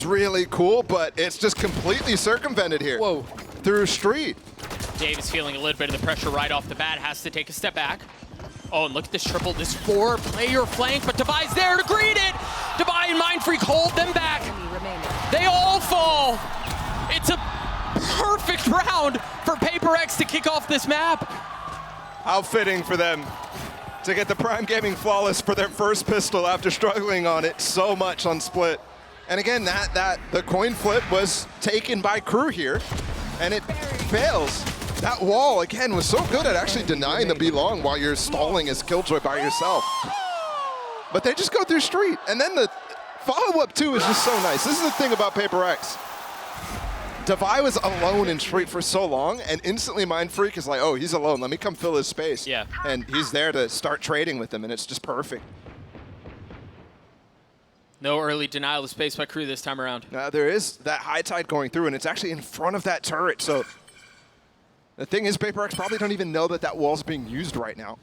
really cool, but it's just completely circumvented here. Whoa. Through street. Dave is feeling a little bit of the pressure right off the bat, has to take a step back. Oh, and look at this triple, this 4-player flank, but Devi's there to greet it! Devi and Mindfreak hold them back. They all fall. It's a perfect round for PRX to kick off this map. How fitting for them to get the Prime Gaming Flawless for their first pistol after struggling on it so much on Split. And again, the coin flip was taken by KRÜ here, and it fails. That wall, again, was so good at actually denying the B-long while you're stalling as Killjoy by yourself. But they just go through street, and then the follow-up, too, is just so nice. This is the thing about PRX. Devi was alone in street for so long, and instantly Mindfreak is like, oh, he's alone. Let me come fill his space. Yeah. And he's there to start trading with him, and it's just perfect. No early denial of space by KRÜ this time around. There is that high tide going through, and it's actually in front of that turret. So the thing is, PRX probably don't even know that that wall's being used right now,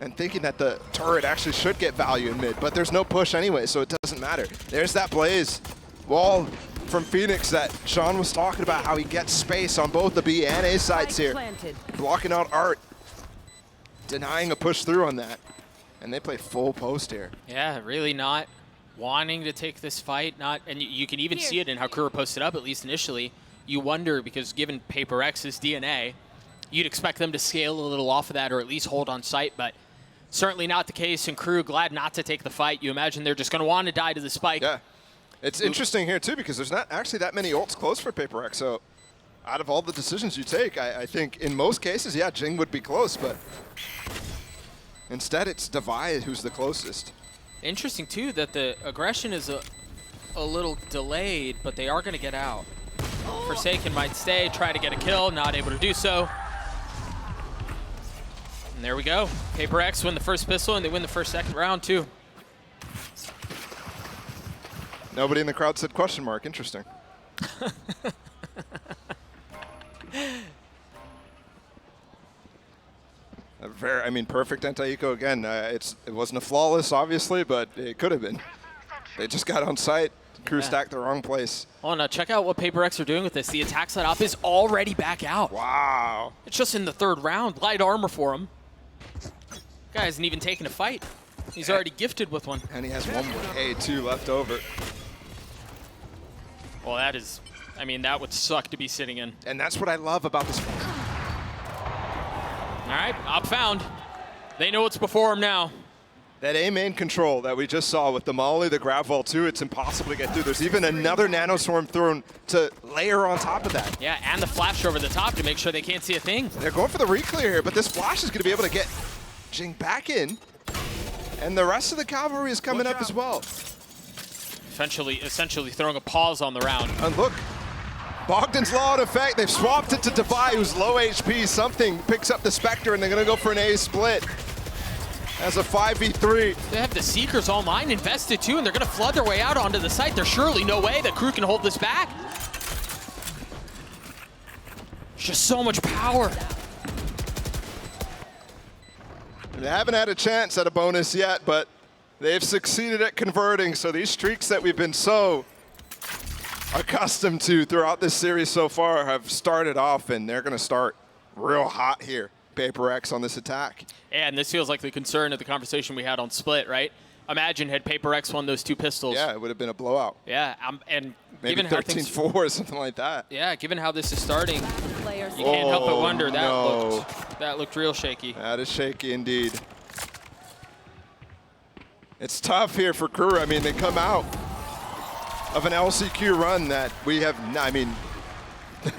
and thinking that the turret actually should get value in mid, but there's no push anyway, so it doesn't matter. There's that Blaze wall from Phoenix that Sean was talking about, how he gets space on both the B and A sides here. Blocking out Art, denying a push through on that. And they play full post here. Yeah, really not wanting to take this fight. And you can even see it in how KRÜ posted up, at least initially. You wonder, because given PRX's DNA, you'd expect them to scale a little off of that or at least hold on site, but certainly not the case, and KRÜ glad not to take the fight. You imagine they're just going to want to die to the spike. Yeah. It's interesting here, too, because there's not actually that many ults close for PRX, so out of all the decisions you take, I think in most cases, yeah, Jing would be close, but instead it's Devi who's the closest. Interesting, too, that the aggression is a little delayed, but they are going to get out. Forsaken might stay, try to get a kill, not able to do so. And there we go. PRX win the first pistol, and they win the second round, too. Nobody in the crowd said question mark. Interesting. Perfect anti-eco again. It wasn't a flawless, obviously, but it could have been. They just got on site. KRÜ stacked the wrong place. Oh, now check out what PRX are doing with this. The attack setup is already back out. Wow. It's just in the third round. Light armor for him. Guy hasn't even taken a fight. He's already gifted with one. And he has one with A2 left over. Well, that is, that would suck to be sitting in. And that's what I love about this. All right, op found. They know what's before him now. That A main control that we just saw with the Molly, the grab vault too, it's impossible to get through. There's even another nanoswarm thrown to layer on top of that. Yeah, and the flash over the top to make sure they can't see a thing. They're going for the reclear here, but this flash is going to be able to get Jing back in. And the rest of the cavalry is coming up as well. Essentially throwing a pause on the round. And look, Bogdan's Law in effect. They've swapped it to Devi, who's low HP. Something picks up the Spectre, and they're going to go for an A split as a 5v3. They have the Seekers online invested too, and they're going to flood their way out onto the site. There's surely no way that KRÜ can hold this back. Just so much power. They haven't had a chance at a bonus yet, but they've succeeded at converting. So these streaks that we've been so accustomed to throughout this series so far have started off, and they're going to start real hot here. PRX on this attack. And this feels like the concern of the conversation we had on Split, right? Imagine had PRX won those two pistols. Yeah, it would have been a blowout. Yeah, and maybe given 13-4 or something like that. Yeah, given how this is starting, you can't help but wonder. That looked real shaky. That is shaky indeed. It's tough here for KRÜ. They come out of an LCQ run that we have,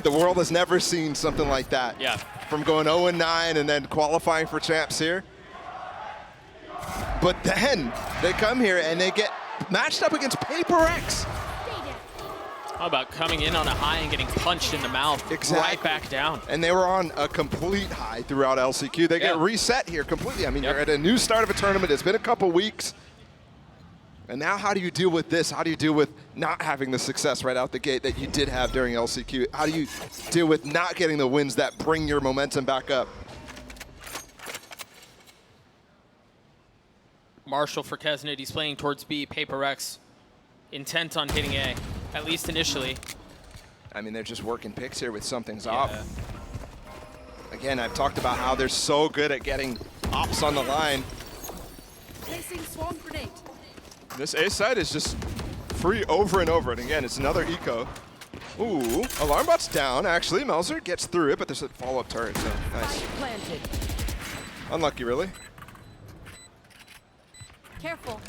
the world has never seen something like that. Yeah. From going 0-9 and then qualifying for champs here. But then they come here and they get matched up against PRX. How about coming in on a high and getting punched in the mouth right back down? And they were on a complete high throughout LCQ. They get reset here completely. You're at a new start of a tournament. It's been a couple weeks. And now how do you deal with this? How do you deal with not having the success right out the gate that you did have during LCQ? How do you deal with not getting the wins that bring your momentum back up? Marshall for Kesnit, he's playing towards B. PRX intent on hitting A, at least initially. I mean, they're just working picks here with something's off. Again, I've talked about how they're so good at getting ops on the line. Placing swarm grenade. This A side is just free over and over. And again, it's another eco. Ooh, alarm bot's down, actually. Melzer gets through it, but there's a follow-up turret, so nice. Planted. Unlucky, really. Careful.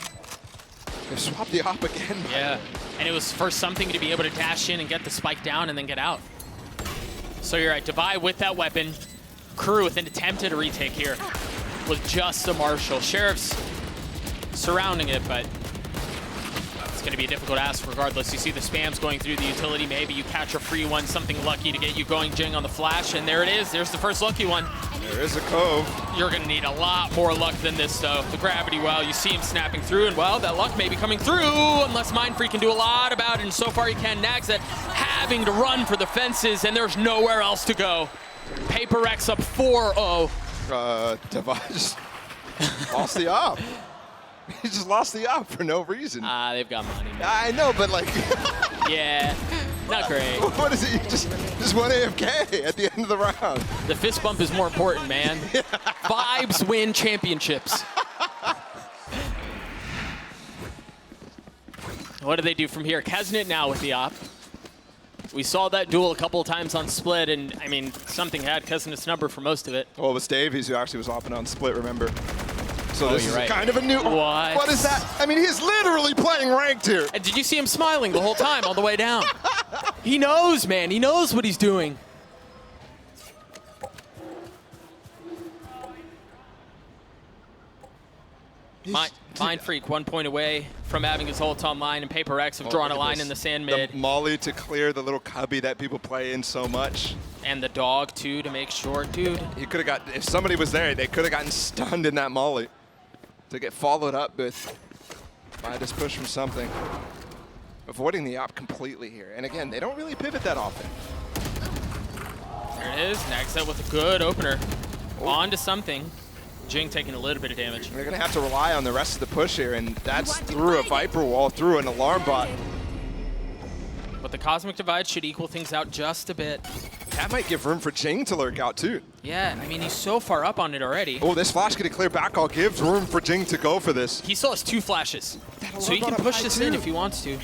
They swapped the op again. Yeah, and it was for something to be able to dash in and get the spike down and then get out. So you're right, Divide with that weapon. KRÜ with an attempt at a retake here with just a Marshall. Sheriff's surrounding it, but it's going to be a difficult ask regardless. You see the spams going through the utility. Maybe you catch a free one, something lucky to get you going, Jing, on the flash, and there it is. There's the first lucky one. There is a cove. You're going to need a lot more luck than this, though. The gravity well, you see him snapping through, and well, that luck may be coming through unless Mindfreak can do a lot about it, and so far he can. Nags that having to run for the fences, and there's nowhere else to go. PRX up 4-0. Divide just lost the op. He just lost the op for no reason. They've got money, man. I know, but like... Yeah, not great. What is it? You just went AFK at the end of the round. The fist bump is more important, man. Vibes win championships. What do they do from here? Kesnet now with the op. We saw that duel a couple of times on Split, and I mean, something had Kesnet's number for most of it. Well, it was Davies who actually was hopping on Split, remember? So this is right. kind of a new... What? What is that? I mean, he's literally playing ranked here. And did you see him smiling the whole time on the way down? He knows, man. He knows what he's doing. Mindfreak 1 point away from having his ult online, and PRX have drawn a line in the sand mid. The molly to clear the little cubby that people play in so much. And the dog, too, to make sure. Dude. He could have got... If somebody was there, they could have gotten stunned in that molly. To get followed up with by this push from something. Avoiding the op completely here. And again, they don't really pivot that often. There it is. Nags out with a good opener. On to something. Jing taking a little bit of damage. They're going to have to rely on the rest of the push here, and that's through a Viper wall, through an alarm bot. But the Cosmic Divide should equal things out just a bit. That might give room for Jing to lurk out, too. Yeah, I mean, he's so far up on it already. Oh, this flash getting clear back all gives room for Jing to go for this. He still has 2 flashes, so he can push this in if he wants to.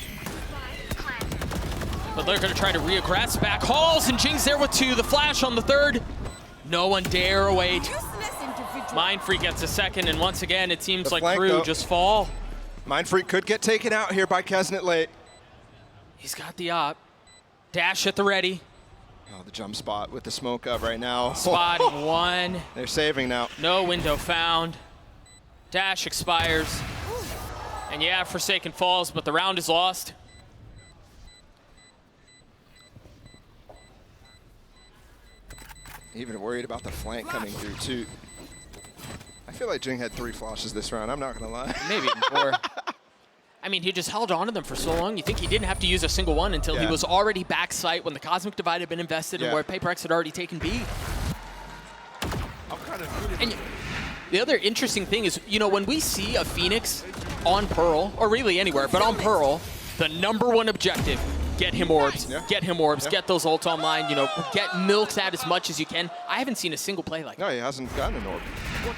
But they're going to try to re-aggress back hauls, and Jing's there with 2. The flash on the 3rd. No one dare wait. Mindfreak gets a 2nd, and once again, it seems like KRÜ just fall. Mindfreak could get taken out here by Kesnet late. He's got the op. Dash at the ready. Oh, the jump spot with the smoke up right now. Spot 1. They're saving now. No window found. Dash expires. And yeah, Forsaken falls, but the round is lost. Even worried about the flank coming through, too. I feel like Jing had 3 flashes this round, I'm not going to lie. Maybe even 4. I mean, he just held on to them for so long. You think he didn't have to use a single one until he was already back sight when the Cosmic Divide had been invested and where PRX had already taken B. And the other interesting thing is, you know, when we see a Phoenix on Pearl, or really anywhere, but on Pearl, the #1 objective, get him orbs, get him orbs, get those ults online, you know, get milked out as much as you can. I haven't seen a single play like that. No, he hasn't gotten an orb.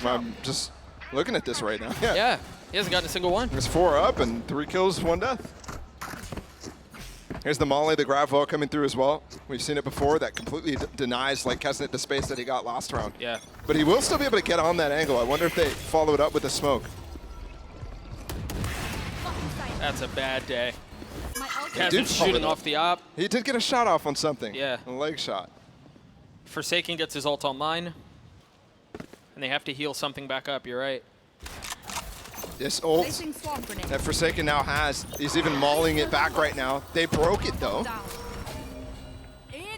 I'm just looking at this right now. Yeah, he hasn't gotten a single one. There's 4 up and 3 kills, 1 death. Here's the molly, the grab wall coming through as well. We've seen it before. That completely denies like Kesnet the space that he got last round. Yeah. But he will still be able to get on that angle. I wonder if they follow it up with the smoke. That's a bad day. He Kesnet shooting off the op. He did get a shot off on something. Yeah. A leg shot. Forsaken gets his ult online. And they have to heal something back up, you're right. This ult that Forsaken now has, he's even mauling it back right now. They broke it though.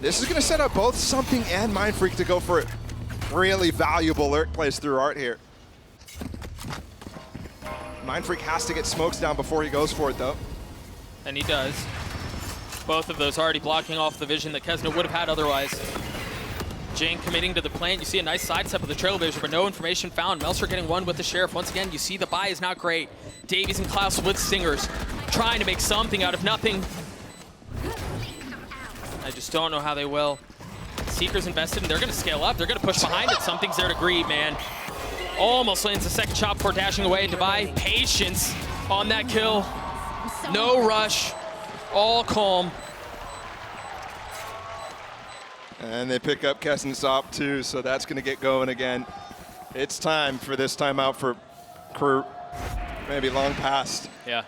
This is going to set up both Something and Mindfreak to go for it. Really valuable lurk plays through art here. Mindfreak has to get smokes down before he goes for it though. And he does. Both of those already blocking off the vision that Kesnet would have had otherwise. Jing committing to the plant. You see a nice sidestep of the Trailblazer, but no information found. Melzer getting 1 with the Sheriff. Once again, you see the buy is not great. Davies and Klaus with Stingers. trying to make something out of nothing. I just don't know how they will. Seeker's invested, and they're going to scale up. They're going to push behind it. Something's there to greet, man. Almost lands the second shot before dashing away. Dubai, patience on that kill. No rush, all calm. And they pick up Kessen's op too, so that's going to get going again. It's time for this timeout for KRÜ. Maybe long past. Yeah.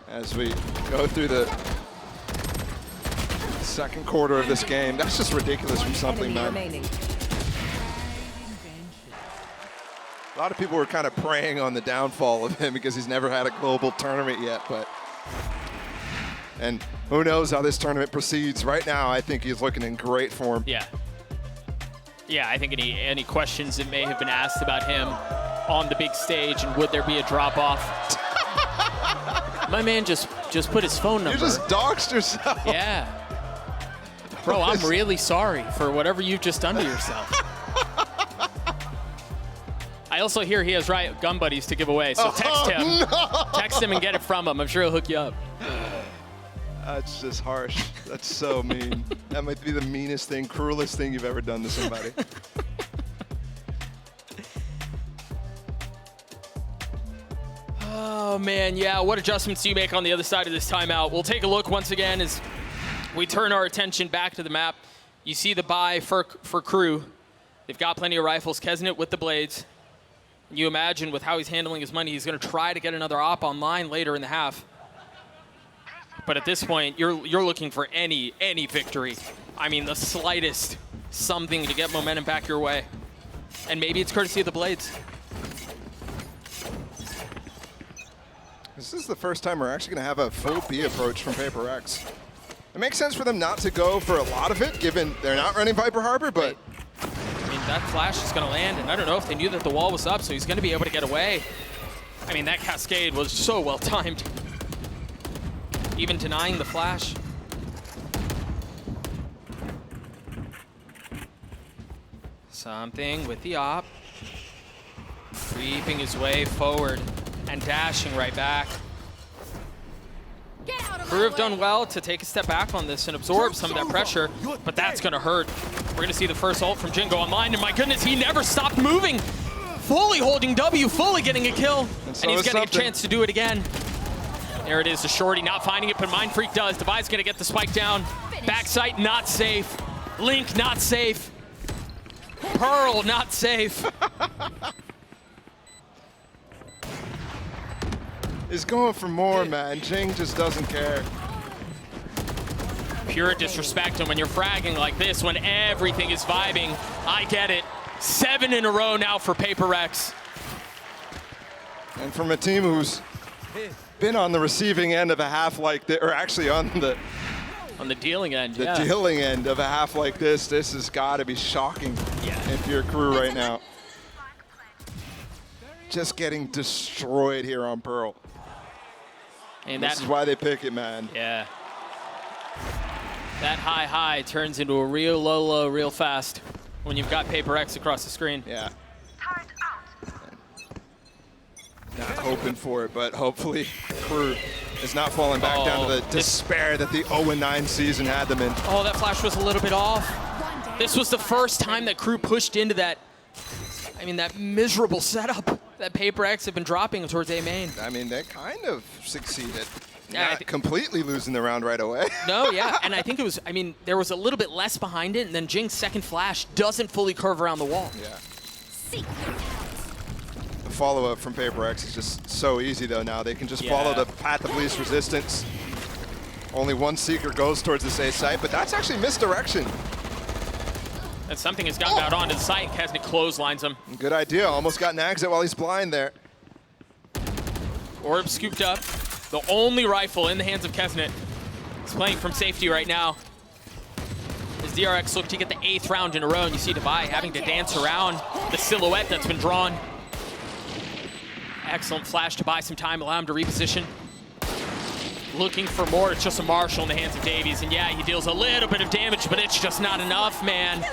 As we go through the second quarter of this game. That's just ridiculous from something, man. A lot of people were kind of preying on the downfall of him because he's never had a global tournament yet, and who knows how this tournament proceeds. Right now, I think he's looking in great form. Yeah. Yeah, I think any questions that may have been asked about him on the big stage and would there be a drop-off? My man just put his phone number. You just doxed yourself. Yeah. Bro, I'm really sorry for whatever you've just done to yourself. I also hear he has Riot gun buddies to give away, so text him. No. Text him and get it from him. I'm sure he'll hook you up. That's just harsh. That's so mean. That might be the meanest thing, cruelest thing you've ever done to somebody. Oh, man, yeah. What adjustments do you make on the other side of this timeout? We'll take a look once again as we turn our attention back to the map. You see the buy for KRÜ. They've got plenty of rifles. Kesnet with the blades. You imagine with how he's handling his money, he's going to try to get another op online later in the half. But at this point, you're looking for any victory. I mean, the slightest something to get momentum back your way. And maybe it's courtesy of the blades. This is the first time we're actually going to have a full B approach from PRX. It makes sense for them not to go for a lot of it, given they're not running Viper Harbor, but... I mean, that flash is going to land, and I don't know if they knew that the wall was up, so he's going to be able to get away. I mean, that cascade was so well timed. Even denying the flash. Something with the op. Creeping his way forward and dashing right back. KRÜ have done well to take a step back on this and absorb some of that pressure, but that's going to hurt. We're going to see the first ult from Jin go online, and my goodness, he never stopped moving. Fully holding W, fully getting a kill, and he's getting a chance to do it again. There it is, the shorty not finding it, but Mind Freak does. Devi's going to get the spike down. Backside, not safe. Link, not safe. Pearl, not safe. He's going for more, man. Jing just doesn't care. Pure disrespect, and when you're fragging like this, when everything is vibing, I get it. 7 in a row now for PRX. And from a team who's been on the receiving end of a half like this, or actually on the dealing end, dealing end of a half like this has got to be shocking if you're KRÜ right now. Just getting destroyed here on Pearl. And this is why they pick it, man. Yeah. That high turns into a real low real fast when you've got PRX across the screen. Yeah. Not hoping for it, but hopefully KRÜ is not falling back down to the despair that the 0-9 season had them in. Oh, that flash was a little bit off. This was the first time that KRÜ pushed into that, I mean, that miserable setup that PRX have been dropping towards A main. I mean, they kind of succeeded. Yeah, not completely losing the round right away. No, yeah, and I think it was, I mean, there was a little bit less behind it, and then Jing's second flash doesn't fully curve around the wall. Yeah. The follow-up from PRX is just so easy, though, now. They can just follow the path of least resistance. Only one Seeker goes towards this A site, but that's actually misdirection. And something has gotten out onto the site. Kesnet clotheslines him. Good idea. Almost got nags it while he's blind there. Orb scooped up. The only rifle in the hands of Kesnet. He's playing from safety right now. As DRX look to get the 8th round in a row, and you see Devi having to dance around the silhouette that's been drawn. Excellent flash to buy some time, allow him to reposition. Looking for more. It's just a Marshall in the hands of Davies, and yeah, he deals a little bit of damage, but it's just not enough, man.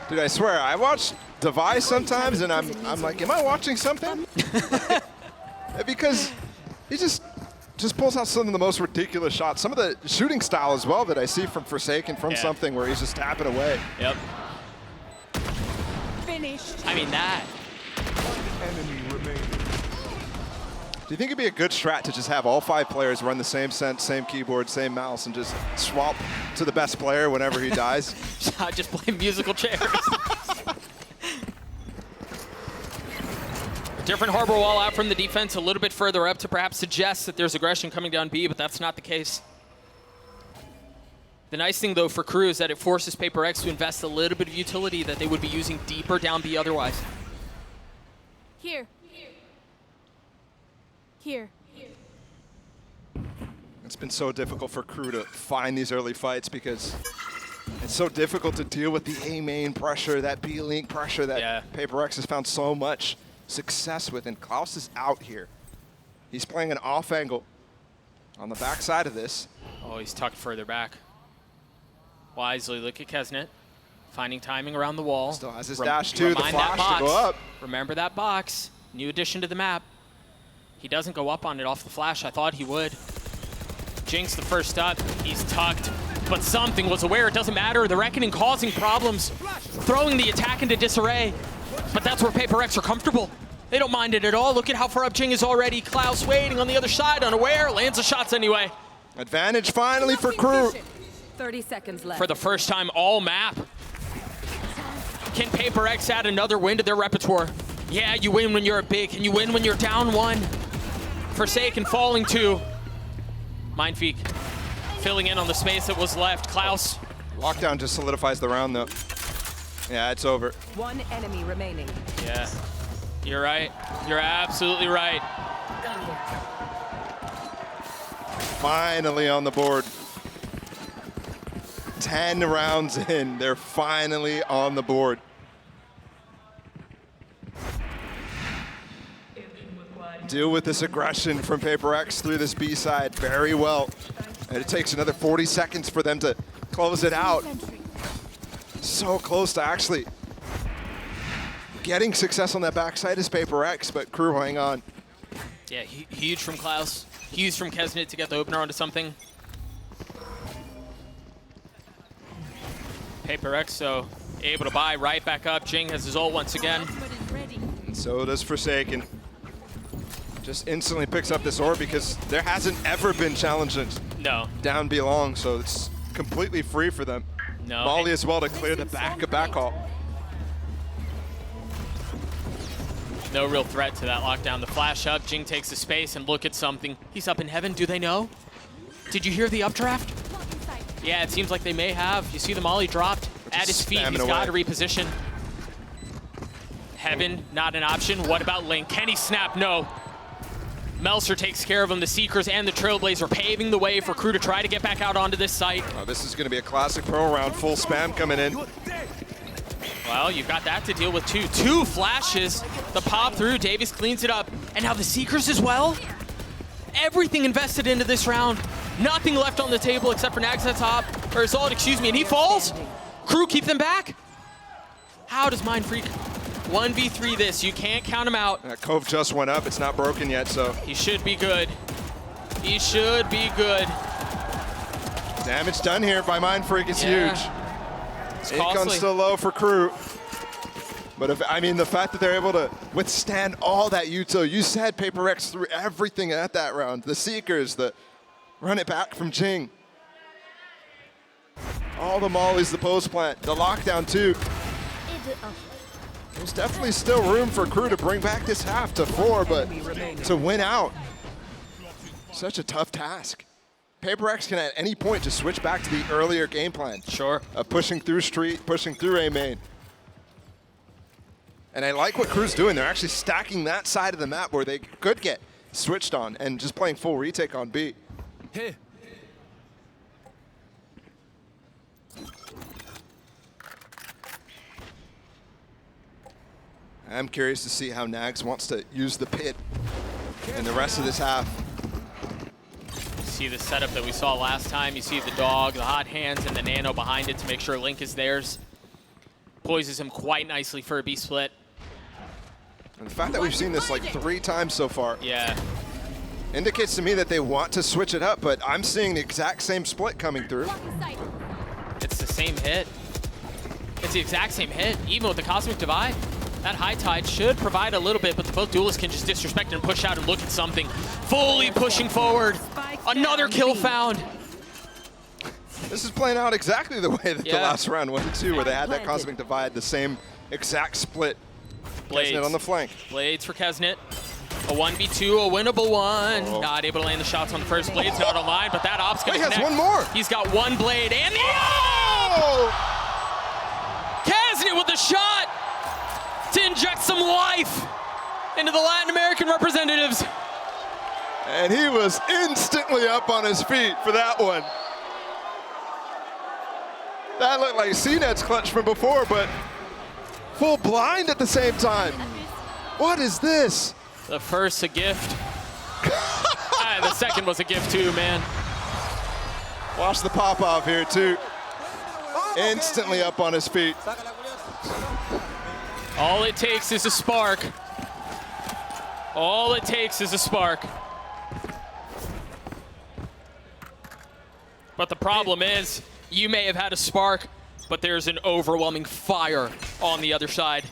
Dude, I swear, I watch Devi sometimes, and I'm like, am I watching something? Because he just pulls out some of the most ridiculous shots. Some of the shooting style as well that I see from Forsaken from something where he's just tapping away. Yep. Finished. I mean, that. Enemy remaining. Do you think it'd be a good strat to just have all 5 players run the same sense, same keyboard, same mouse, and just swap to the best player whenever he dies? Just play musical chairs. A different harbor wall out from the defense, a little bit further up to perhaps suggest that there's aggression coming down B, but that's not the case. The nice thing, though, for KRÜ is that it forces PRX to invest a little bit of utility that they would be using deeper down B otherwise. Here. Here. It's been so difficult for KRÜ to find these early fights because it's so difficult to deal with the A main pressure, that B link pressure that PRX has found so much success with. And Klaus is out here. He's playing an off angle on the backside of this. Oh, he's tucked further back. Wisely, look at Kesnet. Finding timing around the wall. Still has his dash too, the flash to go up. Remember that box. New addition to the map. He doesn't go up on it off the flash. I thought he would. Jinx the first up. He's tucked. But something was aware. It doesn't matter. The Reckoning causing problems. Throwing the attack into disarray. But that's where PRX are comfortable. They don't mind it at all. Look at how far up Jing is already. Klaus waiting on the other side, unaware. Lands the shots anyway. Advantage finally for KRÜ. 30 seconds left. For the first time all map. Can PRX add another win to their repertoire? Yeah, you win when you're big, and you win when you're down 1. Forsaken falling 2. Mindfeek filling in on the space that was left. Klaus. Lockdown just solidifies the round though. Yeah, it's over. 1 enemy remaining. Yeah, you're right. You're absolutely right. Finally on the board. 10 rounds in, they're finally on the board. Deal with this aggression from PRX through this B side very well. And it takes another 40 seconds for them to close it out. So close to actually getting success on that backside is PRX, but KRÜ hang on. Yeah, huge from Klaus. Huge from Kesnet to get the opener onto something. PRX, so able to buy right back up. Jing has his ult once again. And so does Forsaken. Just instantly picks up this orb because there hasn't ever been challenges down B long, so it's completely free for them. No. Molly as well to clear the back call. No real threat to that lockdown. The flash up, Jing takes the space and look at something. He's up in heaven, do they know? Did you hear the updraft? Yeah, it seems like they may have. You see the Molly dropped at his feet. He's got to reposition. Heaven, not an option. What about Link? Can he snap? No. Melser takes care of him. The Seekers and the Trailblazer paving the way for KRÜ to try to get back out onto this site. Oh, this is going to be a classic pro round. Full spam coming in. Well, you've got that to deal with too. 2 flashes. The pop through. Davies cleans it up. And now the Seekers as well. Everything invested into this round. Nothing left on the table except for Nags at top. Or Assault, excuse me. And he falls. KRÜ keep them back. How does Mindfreak 1v3 this? You can't count him out. That Cove just went up. It's not broken yet, so. He should be good. He should be good. Damage done here by Mindfreak is huge. It's Akon's costly. still low for KRÜ. But the fact that they're able to withstand all that util, you said PRX threw everything at that round. The Seekers, the run it back from Jing. All the mollies, the post plant, the lockdown too. There's definitely still room for KRÜ to bring back this half to 4, but to win out, such a tough task. PRX can at any point just switch back to the earlier game plan. Sure. Of pushing through street, pushing through A main. And I like what KRÜ's doing. They're actually stacking that side of the map where they could get switched on and just playing full retake on B. Here. I'm curious to see how Nags wants to use the pit in the rest of this half. See the setup that we saw last time. You see the dog, the hot hands, and the nano behind it to make sure Link is theirs. Poises him quite nicely for a B split. And the fact that we've seen this like 3 times so far. Yeah. Indicates to me that they want to switch it up, but I'm seeing the exact same split coming through. It's the same hit. It's the exact same hit, even with the Cosmic Divide. That High Tide should provide a little bit, but both duelists can just disrespect and push out and look at something. Fully pushing forward. Another kill found. This is playing out exactly the way that the last round went too, where they had that Cosmic Divide, the same exact split. Blades Kesnet on the flank. Blades for Kesnet. A 1v2, a winnable one. Oh. Not able to land the shots on the first. Blades not online, but that op's gonna connect. He has one more. He's got one blade and the op! Kesnet with the shot to inject some life into the Latin American representatives. And he was instantly up on his feet for that one. That looked like CNET's clutch from before, but full blind at the same time. What is this? The first a gift. The second was a gift too, man. Watch the pop off here too. Instantly up on his feet. All it takes is a spark. All it takes is a spark. But the problem is, you may have had a spark, but there's an overwhelming fire on the other side.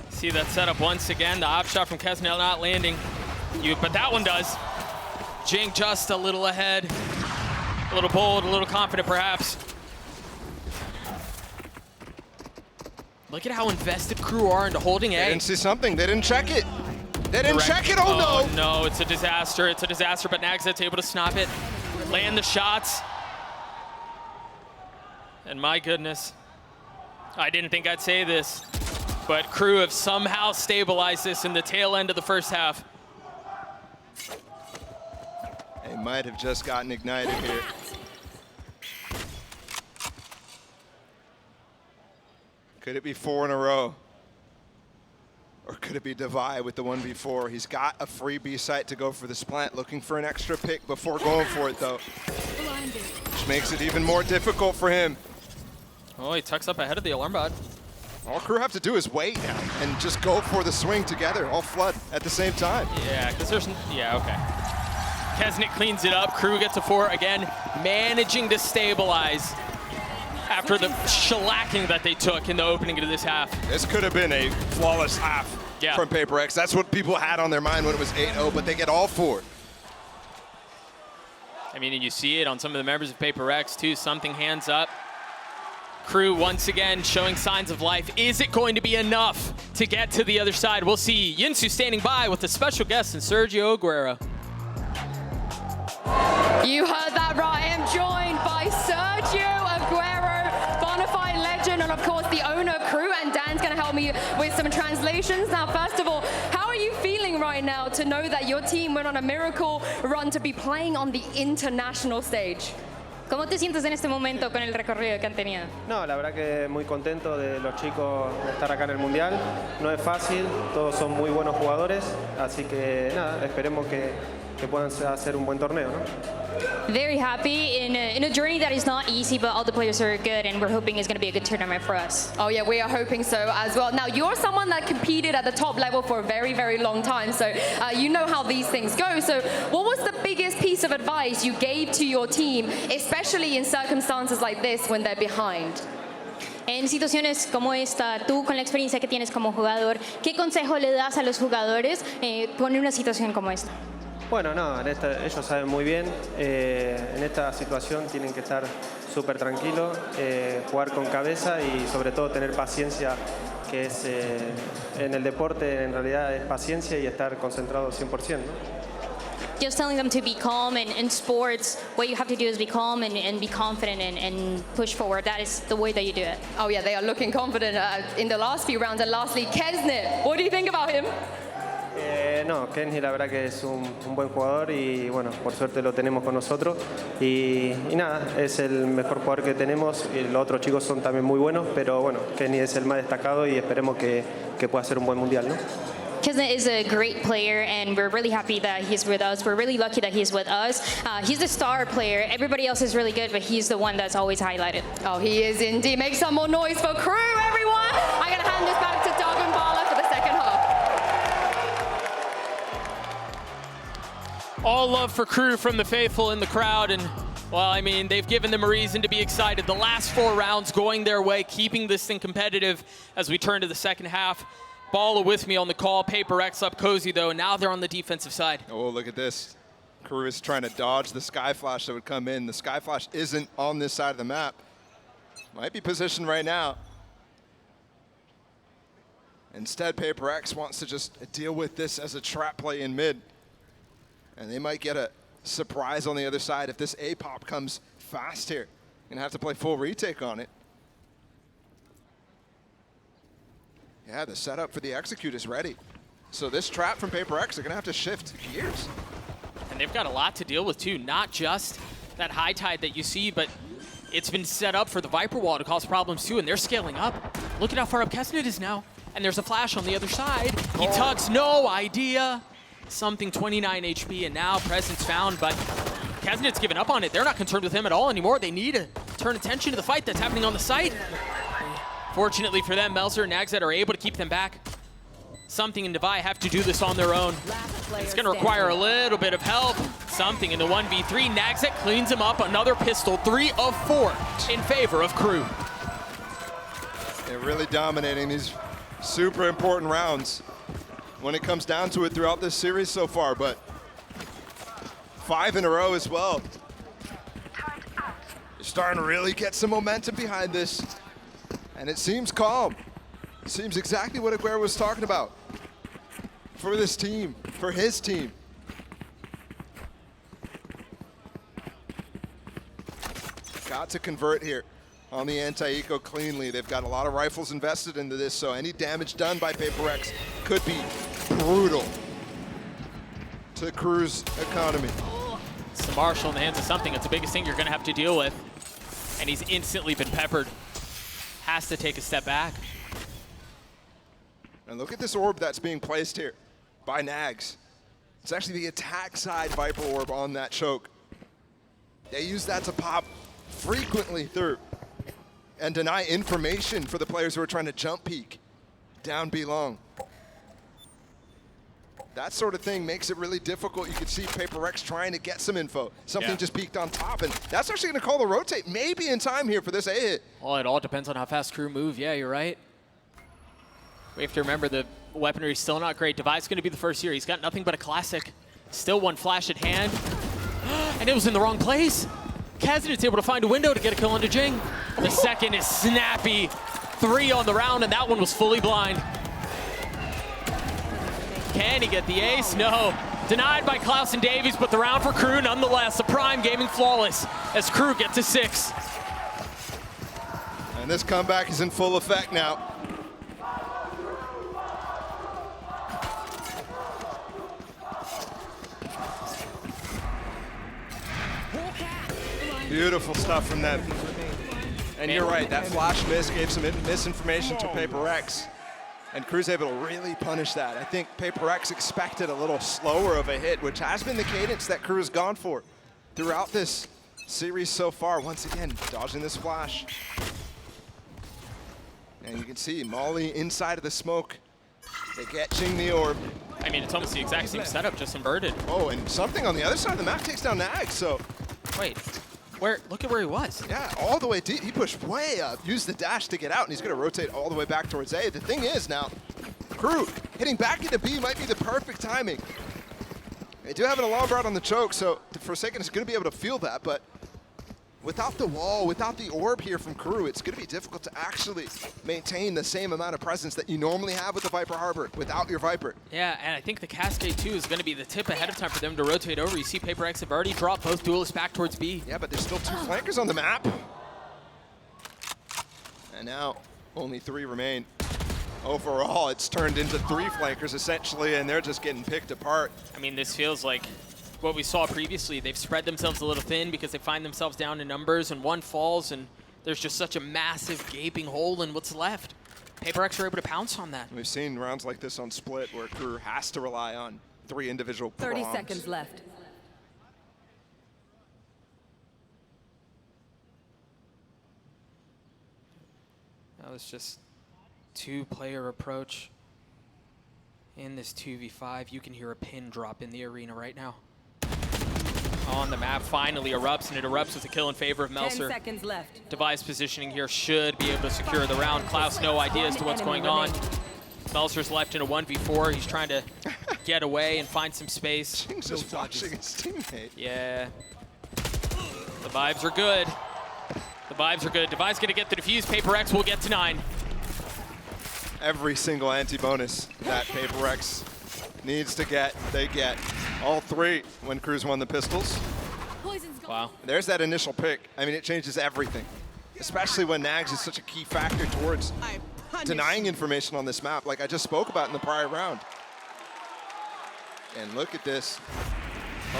See that setup once again. The op shot from Kesnet not landing. But that one does. Jink just a little ahead. A little bold, a little confident perhaps. Look at how invested KRÜ are into holding A. They didn't see something. They didn't check it. They didn't check it. Oh no. No, it's a disaster. It's a disaster, but Nagzet's able to snap it. Land the shots. And my goodness, I didn't think I'd say this, but KRÜ have somehow stabilized this in the tail end of the first half. They might have just gotten ignited here. Could it be 4 in a row? Or could it be Divide with the 1v4? He's got a free B site to go for this plant, looking for an extra pick before going for it though. Which makes it even more difficult for him. Oh, he tucks up ahead of the alarm bot. All KRÜ have to do is wait now and just go for the swing together, all flood at the same time. Yeah, because there's, yeah, okay. Kesnet cleans it up. KRÜ gets a 4 again, managing to stabilize after the shellacking that they took in the opening of this half. This could have been a flawless half from PRX. That's what people had on their mind when it was 8-0, but they get all 4. I mean, and you see it on some of the members of PRX too, something hands up. KRÜ once again showing signs of life. Is it going to be enough to get to the other side? We'll see. Yinsu standing by with a special guest in Sergio Aguero. You heard that right. I am joined by Sergio Aguero, bonafide legend, and of course the owner of KRÜ, and Dan's going to help me with some translations. Now, first of all, how are you feeling right now to know that your team went on a miracle run to be playing on the international stage? ¿Cómo te sientes en este momento con el recorrido que han tenido? No, la verdad que muy contento de los chicos de estar acá en el Mundial. No es fácil, todos son muy buenos jugadores, así que nada, esperemos que puedan hacer un buen torneo, ¿no? Very happy in a journey that is not easy, but all the players are good, and we're hoping it's going to be a good tournament for us. Oh yeah, we are hoping so as well. Now, you're someone that competed at the top level for a very, very long time, so you know how these things go. So what was the biggest piece of advice you gave to your team, especially in circumstances like this when they're behind? En situaciones como esta, tú con la experiencia que tienes como jugador, ¿qué consejo le das a los jugadores con una situación como esta? Bueno, no, ellos saben muy bien, en esta situación tienen que estar súper tranquilos, jugar con cabeza y sobre todo tener paciencia, que es en el deporte en realidad es paciencia y estar concentrado 100%, ¿no? Just telling them to be calm, and in sports, what you have to do is be calm and be confident and push forward. That is the way that you do it. Oh yeah, they are looking confident in the last few rounds. And lastly, Kesnet, what do you think about him? No, Kenny la verdad que es un buen jugador y bueno, por suerte lo tenemos con nosotros y nada, es el mejor jugador que tenemos y los otros chicos son también muy buenos, pero bueno, Kenny es el más destacado y esperemos que pueda hacer un buen mundial, ¿no? Kesnet is a great player, and we're really happy that he's with us. We're really lucky that he's with us. He's the star player. Everybody else is really good, but he's the one that's always highlighted. Oh, he is indeed. Make some more noise for KRÜ, everyone. I'm going to hand this back to Doug and Bala for the second half. All love for KRÜ from the faithful in the crowd, and well, I mean, they've given them a reason to be excited. The last 4 rounds going their way, keeping this thing competitive as we turn to the second half. Balla with me on the call. PRX up cozy though, and now they're on the defensive side. Oh, look at this. KRÜ is trying to dodge the Sky Flash that would come in. The Sky Flash isn't on this side of the map. Might be positioned right now. Instead, PRX wants to just deal with this as a trap play in mid. And they might get a surprise on the other side if this A-pop comes fast here. Gonna have to play full retake on it. Yeah, the setup for the execute is ready. So this trap from PRX, they're gonna have to shift gears. And they've got a lot to deal with too, not just that high tide that you see, but it's been set up for the Viper wall to cause problems too, and they're scaling up. Look at how far up Kesnit is now. And there's a flash on the other side. He tucks, no idea. Something 29 HP, and now presence found, but Kesnit's given up on it. They're not concerned with him at all anymore. They need to turn attention to the fight that's happening on the site. Fortunately for them, Melzer and Nagzet are able to keep them back. Something and Devi have to do this on their own. It's going to require a little bit of help. Something in the 1v3. Nagzet cleans him up. Another pistol, 3 of 4 in favor of KRÜ. They're really dominating these super important rounds when it comes down to it throughout this series so far, but 5 in a row as well. They're starting to really get some momentum behind this, and it seems calm. It seems exactly what Aguero was talking about for this team, for his team. Got to convert here on the anti-eco cleanly. They've got a lot of rifles invested into this, so any damage done by PRX could be brutal to KRÜ's economy. It's the Marshall in the hands of something. It's the biggest thing you're going to have to deal with. And he's instantly been peppered. Has to take a step back. And look at this orb that's being placed here by Nags. It's actually the attack side Viper orb on that choke. They use that to pop frequently through and deny information for the players who are trying to jump peek down B long. That sort of thing makes it really difficult. You can see PRX trying to get some info. Something just peeked on top, and that's actually going to call the rotate maybe in time here for this A hit. Well, it all depends on how fast KRÜ move. Yeah, you're right. We have to remember the weaponry is still not great. Devi's going to be the first here. He's got nothing but a classic. Still one flash at hand. And it was in the wrong place. Kesnit's able to find a window to get a kill onto Jing. The second is snappy. 3 on the round, and that one was fully blind. Can he get the ace? No. Denied by Klaus and Davies, but the round for KRÜ nonetheless. The Prime gaming flawless as KRÜ gets to 6. And this comeback is in full effect now. Beautiful stuff from them. And you're right, that flash miss gave some misinformation to PRX. And KRÜ's able to really punish that. I think PRX expected a little slower of a hit, which has been the cadence that KRÜ's gone for throughout this series so far. Once again, dodging this flash. And you can see Molly inside of the smoke. They get Jing the orb. I mean, it's almost the exact same setup, just inverted. Oh, and something on the other side of the map takes down Nag, so. Wait, look at where he was. Yeah, all the way deep. He pushed way up, used the dash to get out, and he's going to rotate all the way back towards A. The thing is now, KRÜ hitting back into B might be the perfect timing. They do have an alarm route on the choke, so Forsaken is going to be able to feel that, but without the wall, without the orb here from KRÜ, it's going to be difficult to actually maintain the same amount of presence that you normally have with the Viper Harbor without your Viper. Yeah, and I think the Cascade 2 is going to be the tip ahead of time for them to rotate over. You see PRX have already dropped both duelists back towards B. Yeah, but there's still 2 flankers on the map. And now only 3 remain. Overall, it's turned into 3 flankers essentially, and they're just getting picked apart. I mean, this feels like what we saw previously. They've spread themselves a little thin because they find themselves down in numbers, and one falls, and there's just such a massive gaping hole in what's left. PRX are able to pounce on that. We've seen rounds like this on Split where KRÜ has to rely on 3 individual 30 prongs. seconds left. That was just 2-player approach in this 2v5. You can hear a pin drop in the arena right now. on the map finally erupts, and it erupts with a kill in favor of 10 Melser. seconds left. Device positioning here should be able to secure the round. Klaus, no idea as to what's going on. Melser's left in a 1v4. He's trying to get away and find some space. Jinx is watching his teammate. Yeah. The vibes are good. The vibes are good. Device gonna get the defuse. PRX will get to 9. Every single anti-bonus that PRX needs to get, they get. All 3 when KRÜ's won the pistols. Wow. There's that initial pick. I mean, it changes everything, especially when Nags is such a key factor towards denying information on this map, like I just spoke about in the prior round. And look at this.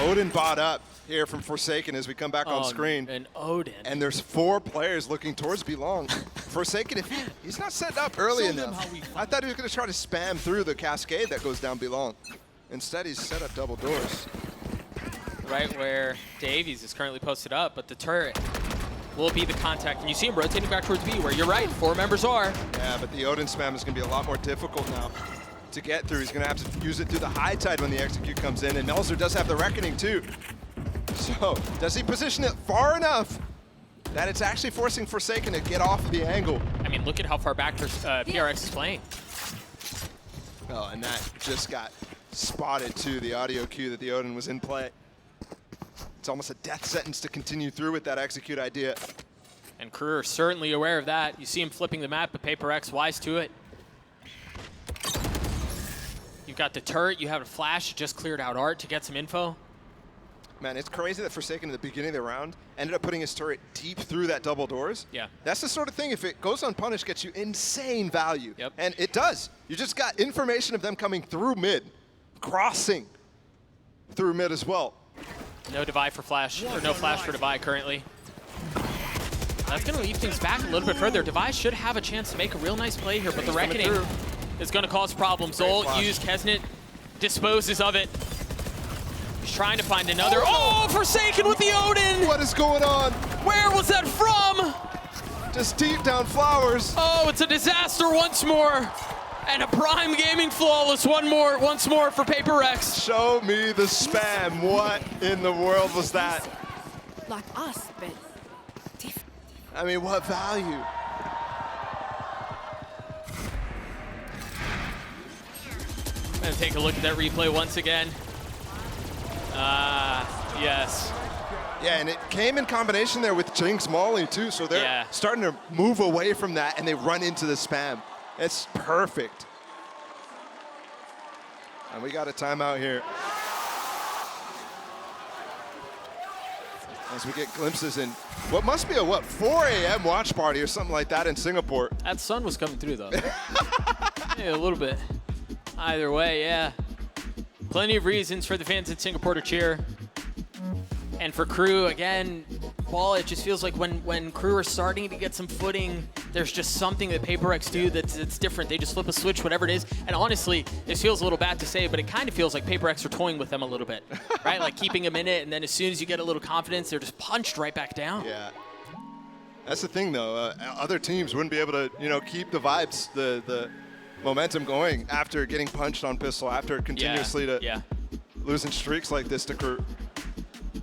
Odin bought up here from Forsaken as we come back on screen. And Odin. And there's 4 players looking towards Belong. Forsaken, if he's not set up early enough. I thought he was going to try to spam through the cascade that goes down Belong. Instead, he's set up double doors. Right where Davies is currently posted up, but the turret will be the contact. And you see him rotating back towards B, where you're right, 4 members are. Yeah, but the Odin spam is going to be a lot more difficult now to get through. He's going to have to use it through the high tide when the execute comes in, and Melser does have the Reckoning too. So, does he position it far enough that it's actually forcing Forsaken to get off the angle? I mean, look at how far back PRX is playing. Oh, and that just got spotted too, the audio cue that the Odin was in play. It's almost a death sentence to continue through with that execute idea. And KRÜ are certainly aware of that. You see him flipping the map, but PRX wise to it. You've got the turret, you have a flash, you just cleared out Art to get some info. Man, it's crazy that Forsaken at the beginning of the round ended up putting his turret deep through that double doors. Yeah. That's the sort of thing, if it goes unpunished, gets you insane value. Yep. And it does. You just got information of them coming through mid, crossing through mid as well. No Devi for Flash, or no Flash for Devi currently. That's going to leave things back a little bit further. Devi should have a chance to make a real nice play here, but the Reckoning is going to cause problems. Zol used, Kesnet disposes of it. He's trying to find another. Oh, Forsaken with the Odin! What is going on? Where was that from? Just deep down flowers. Oh, it's a disaster once more. And a Prime Gaming flawless once more for PRX. Show me the spam. What in the world was that? Like us, but different. I mean, what value? I'm gonna take a look at that replay once again. Yes. Yeah, and it came in combination there with Jinx Molly too, so they're starting to move away from that and they run into the spam. It's perfect. And we got a timeout here. As we get glimpses in what must be a, 4 a.m. watch party or something like that in Singapore. That sun was coming through though. Yeah, a little bit. Either way, yeah. Plenty of reasons for the fans in Singapore to cheer. And for KRÜ, again, Paul, it just feels like when KRÜ are starting to get some footing, there's just something that PRX do that's different. They just flip a switch, whatever it is. And honestly, this feels a little bad to say, but it kind of feels like PRX are toying with them a little bit, right? Like keeping them in it, and then as soon as you get a little confidence, they're just punched right back down. Yeah. That's the thing, though. Other teams wouldn't be able to, keep the vibes, the momentum going after getting punched on pistol, after continuously losing streaks like this to KRÜ.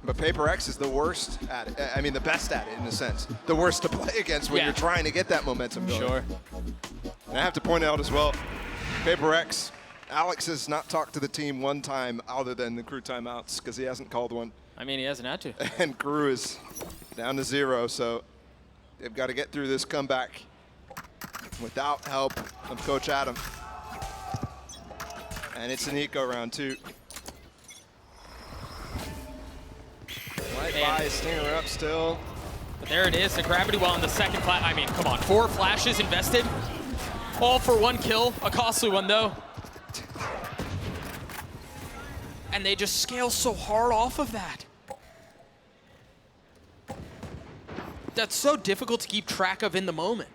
But PRX is the worst at it. I mean, the best at it in a sense. The worst to play against when you're trying to get that momentum going. Sure. And I have to point out as well, PRX, Alex has not talked to the team one time other than the KRÜ timeouts because he hasn't called one. I mean, he hasn't had to. And KRÜ is down to 0, so they've got to get through this comeback without help of Coach Adam. And it's an eco round too. Right by, Stinger up still. But there it is, the gravity well in the second flash. I mean, come on, 4 flashes invested. All for 1 kill, a costly one though. And they just scale so hard off of that. That's so difficult to keep track of in the moment.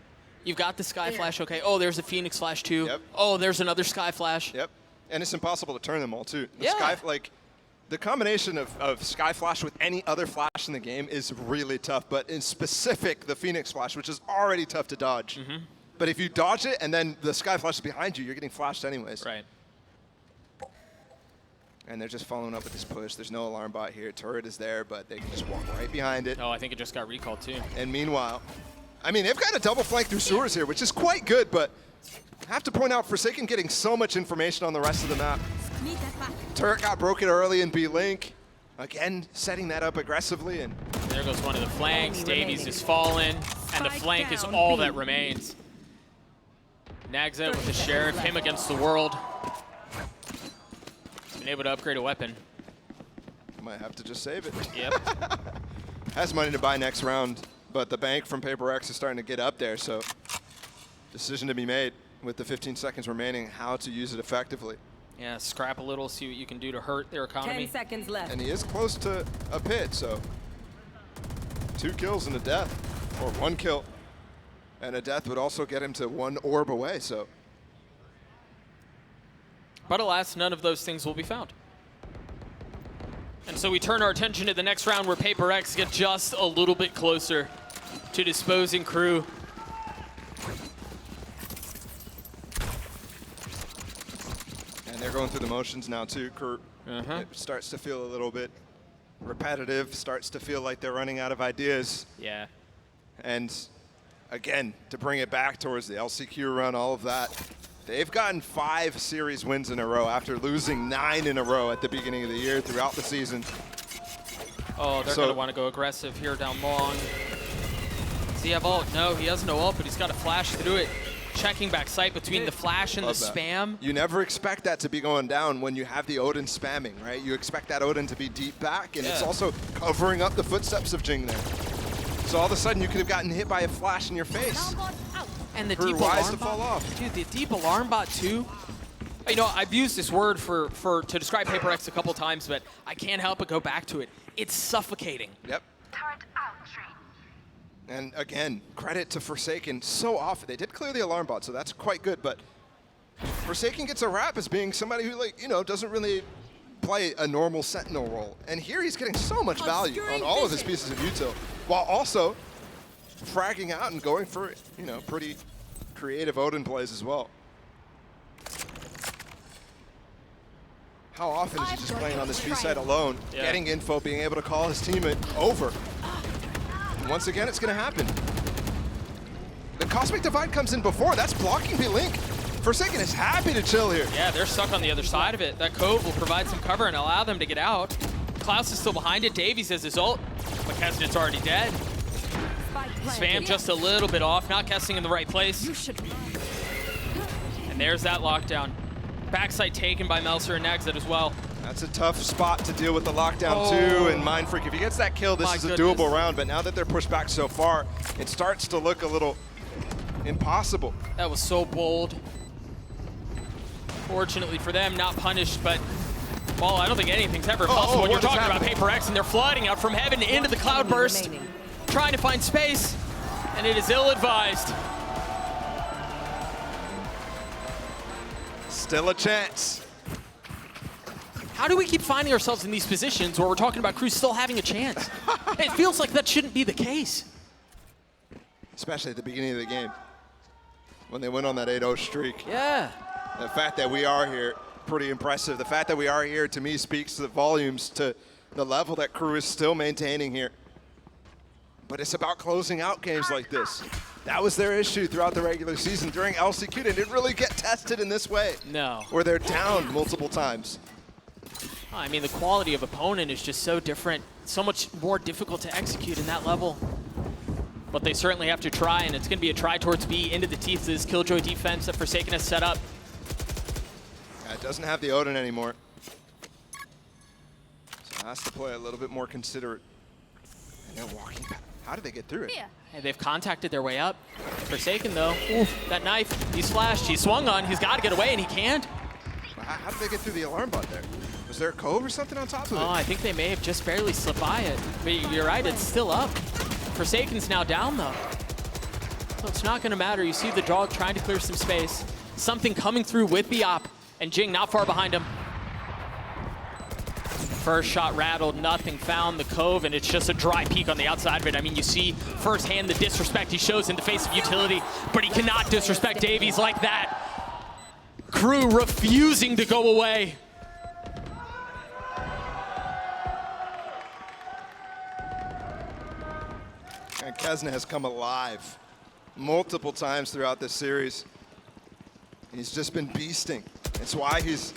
You've got the Sky Flash, okay. Oh, there's a Phoenix Flash too. Yep. Oh, there's another Sky Flash. Yep, and it's impossible to turn them all too. Yeah. The combination of Sky Flash with any other flash in the game is really tough, but in specific, the Phoenix Flash, which is already tough to dodge. Mm-hmm. But if you dodge it and then the Sky Flash is behind you, you're getting flashed anyways. Right. And they're just following up with this push. There's no alarm bot here. Turret is there, but they can just walk right behind it. Oh, I think it just got recalled too. And meanwhile, I mean, they've got a double flank through sewers here, which is quite good, but I have to point out Forsaken getting so much information on the rest of the map. Turret got broken early in B-Link. Again, setting that up aggressively. And there goes one of the flanks. Davies is fallen, and the flank is all that remains. Nags out with the Sheriff, him against the world. Been able to upgrade a weapon. Might have to just save it. Yep. Has money to buy next round, but the bank from PRX is starting to get up there, so decision to be made with the 15 seconds remaining, how to use it effectively. Yeah, scrap a little, see what you can do to hurt their economy. 10 seconds left. And he is close to a pit, so 2 kills and a death, or 1 kill. And a death would also get him to 1 orb away, so. But alas, none of those things will be found. And so we turn our attention to the next round where PRX get just a little bit closer to disposing KRÜ. And they're going through the motions now too, KRÜ. It starts to feel a little bit repetitive, starts to feel like they're running out of ideas. Yeah. And again, to bring it back towards the LCQ run, all of that, they've gotten 5 series wins in a row after losing 9 in a row at the beginning of the year throughout the season. Oh, they're going to want to go aggressive here down long. Does he have ult? No, he has no ult, but he's got to flash through it. Checking back sight between the flash and the spam. You never expect that to be going down when you have the Odin spamming, right? You expect that Odin to be deep back, and it's also covering up the footsteps of Jing there. So all of a sudden, you could have gotten hit by a flash in your face. And the KRÜ deep wise alarm to fall bot. off. Dude, the deep alarm bot too. You know, I've used this word to describe PRX a couple times, but I can't help but go back to it. It's suffocating. Yep. And again, credit to Forsaken so often. They did clear the alarm bot, so that's quite good, but Forsaken gets a rap as being somebody who, like, you know, doesn't really play a normal Sentinel role. And here he's getting so much value on all of his pieces of util, while also fragging out and going for, you know, pretty creative Odin plays as well. How often is he just playing on this B side alone, getting info, being able to call his teammate over? And once again, it's going to happen. The Cosmic Divide comes in before. That's blocking B-Link. Forsaken is happy to chill here. Yeah, they're stuck on the other side of it. That cove will provide some cover and allow them to get out. Klaus is still behind it. Davies has his ult, but Kesnit's already dead. Spam just a little bit off, not guessing in the right place. And there's that lockdown. Backside taken by Melser and Nags as well. That's a tough spot to deal with the lockdown too, and Mindfreak, if he gets that kill, this is a doable round, but now that they're pushed back so far, it starts to look a little impossible. That was so bold. Fortunately for them, not punished, but, well, I don't think anything's ever impossible when you're talking about PRX, and they're flooding out from heaven into the cloudburst, trying to find space, and it is ill-advised. Still a chance. How do we keep finding ourselves in these positions where we're talking about KRÜ still having a chance? It feels like that shouldn't be the case. Especially at the beginning of the game, when they went on that 8-0 streak. Yeah. The fact that we are here, pretty impressive. The fact that we are here, to me, speaks to the volumes to the level that KRÜ is still maintaining here. But it's about closing out games like this. That was their issue throughout the regular season. During LCQ, they didn't really get tested in this way. No. Where they're down multiple times. I mean, the quality of opponent is just so different, so much more difficult to execute in that level. But they certainly have to try, and it's going to be a try towards B into the teeth of this Killjoy defense that Forsaken has set up. Yeah, it doesn't have the Odin anymore. So it has to play a little bit more considerate. And they're walking back. How did they get through it? And they've contacted their way up. Forsaken, though, that knife, he's flashed, he's swung on, he's got to get away, and he can't. How did they get through the alarm bot there? Was there a cove or something on top of it? Oh, I think they may have just barely slipped by it. But you're right, it's still up. Forsaken's now down, though. So it's not going to matter. You see the dog trying to clear some space. Something coming through with Biop, and Jing not far behind him. First shot rattled, nothing found the cove, and it's just a dry peek on the outside of it. I mean, you see firsthand the disrespect he shows in the face of utility, but he cannot disrespect Davies like that. KRÜ refusing to go away. And Kesna has come alive multiple times throughout this series. He's just been beasting. That's why he's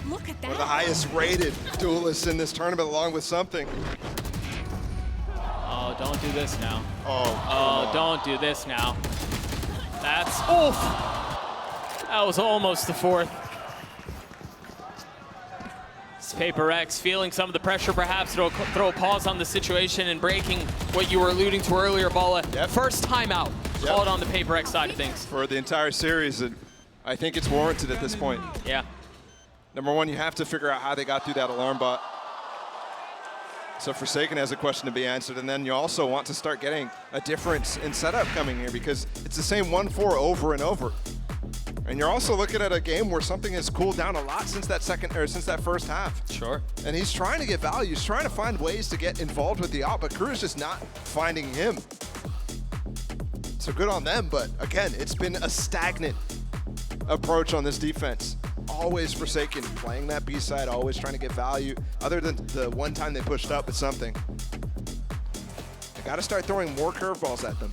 Look at one of the that. highest rated duelists in this tournament, along with something. Oh, don't do this now. Oh, Don't do this now. That's, oof. That was almost the fourth. It's PRX feeling some of the pressure, perhaps throw a pause on the situation and breaking what you were alluding to earlier, Bala. Yep. First timeout called on the PRX side of things. for the entire series, and I think it's warranted at this point. Yeah. Number one, you have to figure out how they got through that alarm bot. So Forsaken has a question to be answered, and then you also want to start getting a difference in setup coming here, because it's the same 1-4 over and over. And you're also looking at a game where something has cooled down a lot since that first half. Sure. And he's trying to get value. He's trying to find ways to get involved with the out, but KRÜ is just not finding him. So good on them, but again, it's been a stagnant approach on this defense. Always Forsaken, playing that B side, always trying to get value. Other than the one time they pushed up with something. They got to start throwing more curveballs at them.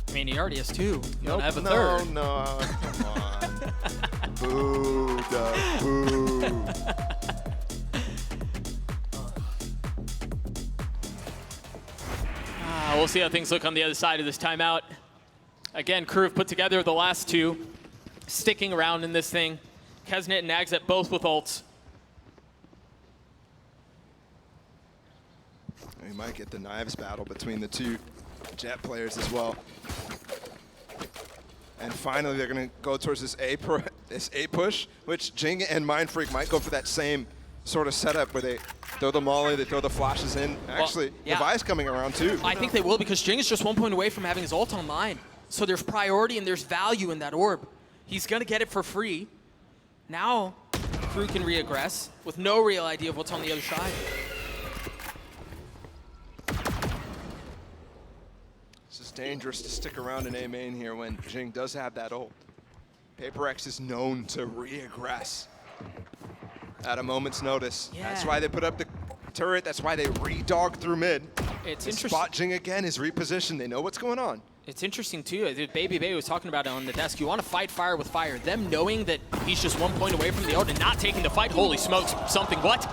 I mean, he already has two. You don't have a no, third. No, come on. Boo, Doug, boo. We'll see how things look on the other side of this timeout. Again, KRÜ have put together the last two, sticking around in this thing. Kesnet and Nagzet both with ults. We might get the knives battle between the two Jet players as well. And finally, they're going to go towards this A push, which Jing and Mindfreak might go for that same sort of setup where they throw the molly, they throw the flashes in. Actually, yeah. Levi's coming around too. I think they will, because Jing is just 1 point away from having his ult online. So there's priority and there's value in that orb. He's going to get it for free. Now, KRÜ can re-aggress with no real idea of what's on the other side. This is dangerous to stick around in A main here when Jing does have that ult. PRX is known to re-aggress at a moment's notice. Yeah. That's why they put up the turret. That's why they re-dog through mid. It's They interesting. spot Jing again, his reposition. They know what's going on. It's interesting too. Baby Bay was talking about it on the desk. You want to fight fire with fire. Them knowing that he's just 1 point away from the ult and not taking the fight. Holy smokes! Something. What?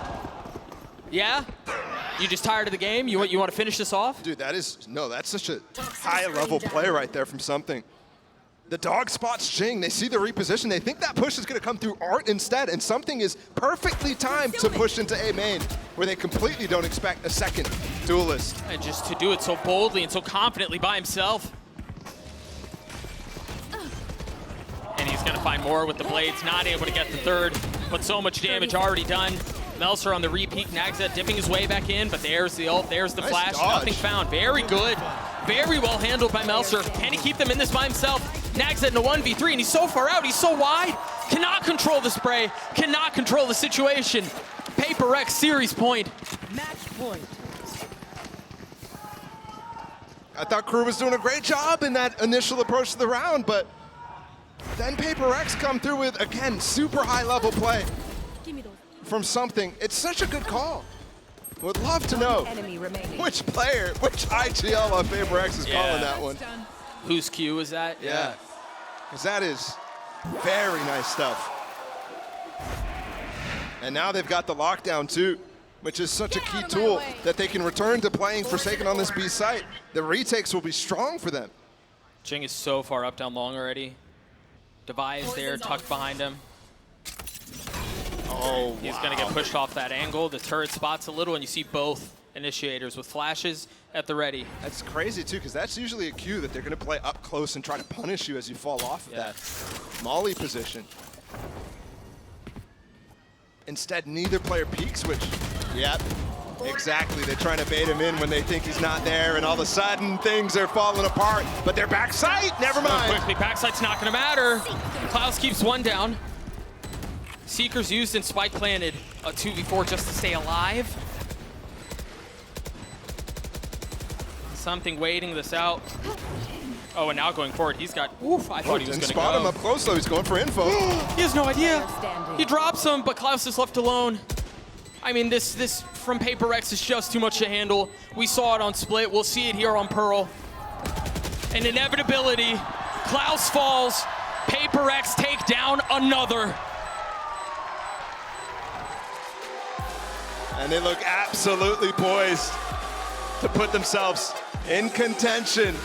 Yeah? You just tired of the game? You want to finish this off? Dude, that's such a high-level play right there from something. The dog spots Jing. They see the reposition. They think that push is going to come through Art instead, and something is perfectly timed to push into A main, where they completely don't expect a second duelist. And just to do it so boldly and so confidently by himself. And he's going to find more with the blades, not able to get the third, but so much damage already done. Melser on the repeat, Nagzet dipping his way back in, but there's the ult, there's the Nice flash, dodge. nothing found. Very good, very well handled by Melser. Can he keep them in this by himself? Nagzet in a 1v3, and he's so far out, he's so wide. Cannot control the spray, cannot control the situation. PRX series point. Match point. I thought KRÜ was doing a great job in that initial approach to the round, but then PRX come through with, again, super high-level play Give me those. from something. It's such a good call. Would love to know Enemy remaining. which player, which IGL on PRX is calling that one. Whose cue is that? Yeah, because that is very nice stuff. And now they've got the lockdown too, which is such a key tool that they can return to playing Forsaken on this B site. The retakes will be strong for them. Jing is so far up down long already. Devi is there, tucked behind him. Oh, He's going to get pushed off that angle. The turret spots a little, and you see both initiators with flashes at the ready. That's crazy too, because that's usually a cue that they're going to play up close and try to punish you as you fall off of that molly position. Instead, neither player peeks, which, yep, exactly. They're trying to bait him in when they think he's not there, and all of a sudden things are falling apart. But they're backside, never mind. Quickly, backside's not going to matter. Klaus keeps one down. Seeker's used and Spike planted. A 2v4 just to stay alive. Something waiting this out. Oh, and now going forward, he's got, oof, I thought he was Didn't going to spot go. him up close, though. He's going for info. He has no idea. Standing. He drops him, but Klaus is left alone. I mean, this from PRX is just too much to handle. We saw it on Split. We'll see it here on Pearl. An inevitability. Klaus falls. PRX take down another. And they look absolutely poised to put themselves in contention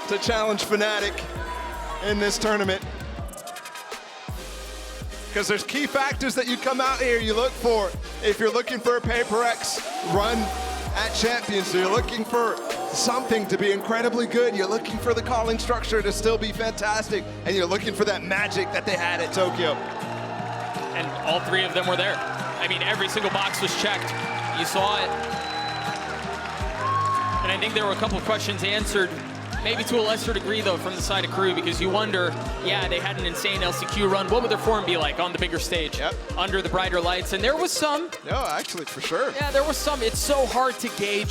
to challenge Fnatic in this tournament. Because there's key factors that you come out here, you look for. If you're looking for a PRX run at Champions, so you're looking for something to be incredibly good, you're looking for the calling structure to still be fantastic, and you're looking for that magic that they had at Tokyo. And all three of them were there. I mean, every single box was checked. You saw it. And I think there were a couple of questions answered, maybe to a lesser degree, though, from the side of KRÜ, because you wonder, yeah, they had an insane LCQ run. What would their form be like on the bigger stage, under the brighter lights? And there was some. No, actually, for sure. Yeah, there was some. It's so hard to gauge